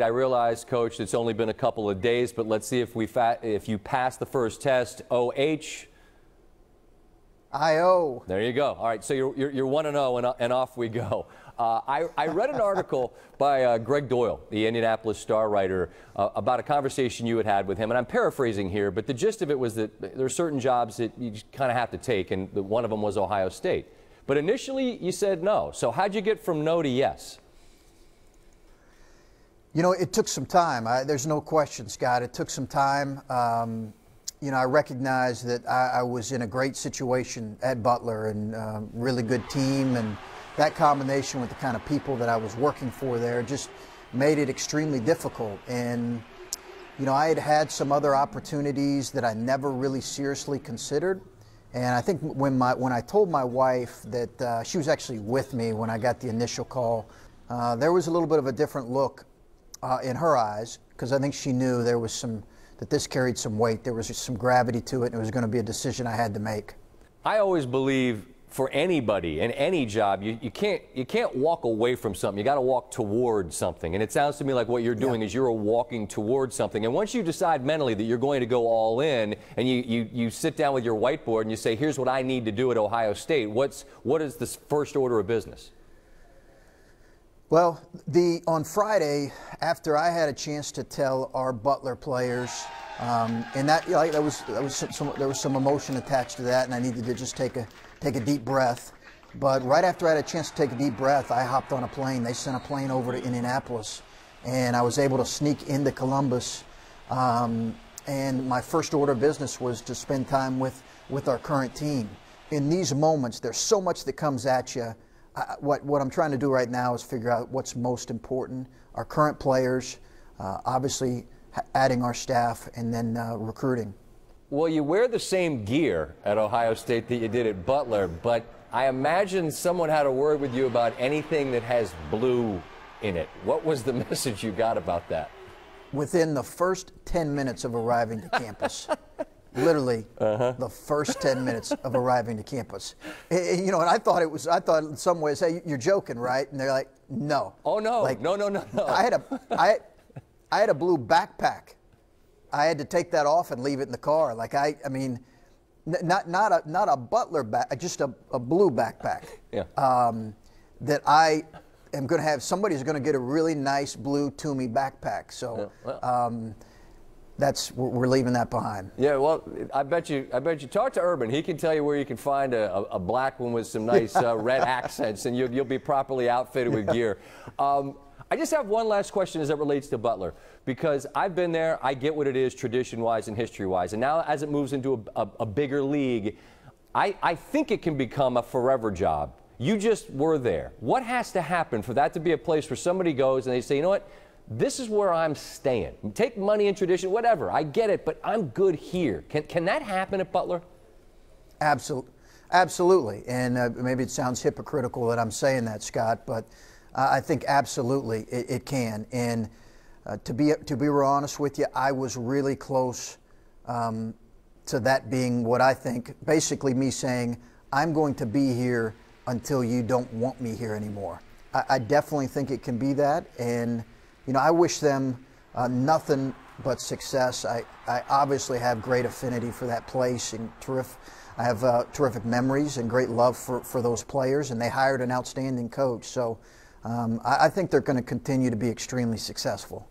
I realize, Coach, it's only been a couple of days, but let's see if you pass the first test. OH. IO. There you go. All right, so you're 1-0, and off we go. I read an article by Greg Doyle, the Indianapolis Star writer, about a conversation you had with him, and I'm paraphrasing here, but the gist of it was that there are certain jobs that you kind of have to take, and one of them was Ohio State. But initially, you said no. So how'd you get from no to yes? You know, it took some time. There's no question, Scott. It took some time. You know, I recognized that I was in a great situation at Butler and really good team, and that combination with the kind of people that I was working for there just made it extremely difficult. And, you know, I had had some other opportunities that I never really seriously considered. And I think when I told my wife that she was actually with me when I got the initial call, there was a little bit of a different look in her eyes, because I think she knew there was that this carried some weight. There was some gravity to it, and it was going to be a decision I had to make. I always believe for anybody in any job, you can't walk away from something. You got to walk towards something. And it sounds to me like what you're doing is you're walking towards something. And once you decide mentally that you're going to go all in, and you sit down with your whiteboard and you say, here's what I need to do at Ohio State, what is this first order of business? Well, on Friday, after I had a chance to tell our Butler players, and there was some emotion attached to that, and I needed to just take a deep breath. But right after I had a chance to take a deep breath, I hopped on a plane. They sent a plane over to Indianapolis, and I was able to sneak into Columbus. And my first order of business was to spend time with our current team. In these moments, there's so much that comes at you. What I'm trying to do right now is figure out what's most important. Our current players, obviously adding our staff, and then recruiting. Well, you wear the same gear at Ohio State that you did at Butler, but I imagine someone had a word with you about anything that has blue in it. What was the message you got about that? Within the first 10 minutes of arriving to campus. Literally, the first 10 minutes of arriving to campus. You know, and I thought in some ways, hey, you're joking, right? And they're like, no. Oh, no. Like, no. I had a blue backpack. I had to take that off and leave it in the car. Like, I mean, not a Butler back, just a blue backpack. Yeah. That I am going to have, somebody's going to get a really nice blue Toomey backpack. So, we're leaving that behind. Yeah, well, I bet you talk to Urban. He can tell you where you can find a black one with some nice red accents, and you'll be properly outfitted with gear. I just have one last question as it relates to Butler, because I've been there. I get what it is tradition-wise and history-wise, and now as it moves into a bigger league, I think it can become a forever job. You just were there. What has to happen for that to be a place where somebody goes and they say, you know what? This is where I'm staying. Take money and tradition, whatever. I get it, but I'm good here. Can that happen at Butler? Absolutely. And maybe it sounds hypocritical that I'm saying that, Scott, but I think absolutely it can. And to be real honest with you, I was really close to that being what I think, basically me saying, I'm going to be here until you don't want me here anymore. I definitely think it can be that. And you know, I wish them nothing but success. I obviously have great affinity for that place, and I have terrific memories and great love for those players, and they hired an outstanding coach. So I think they're going to continue to be extremely successful.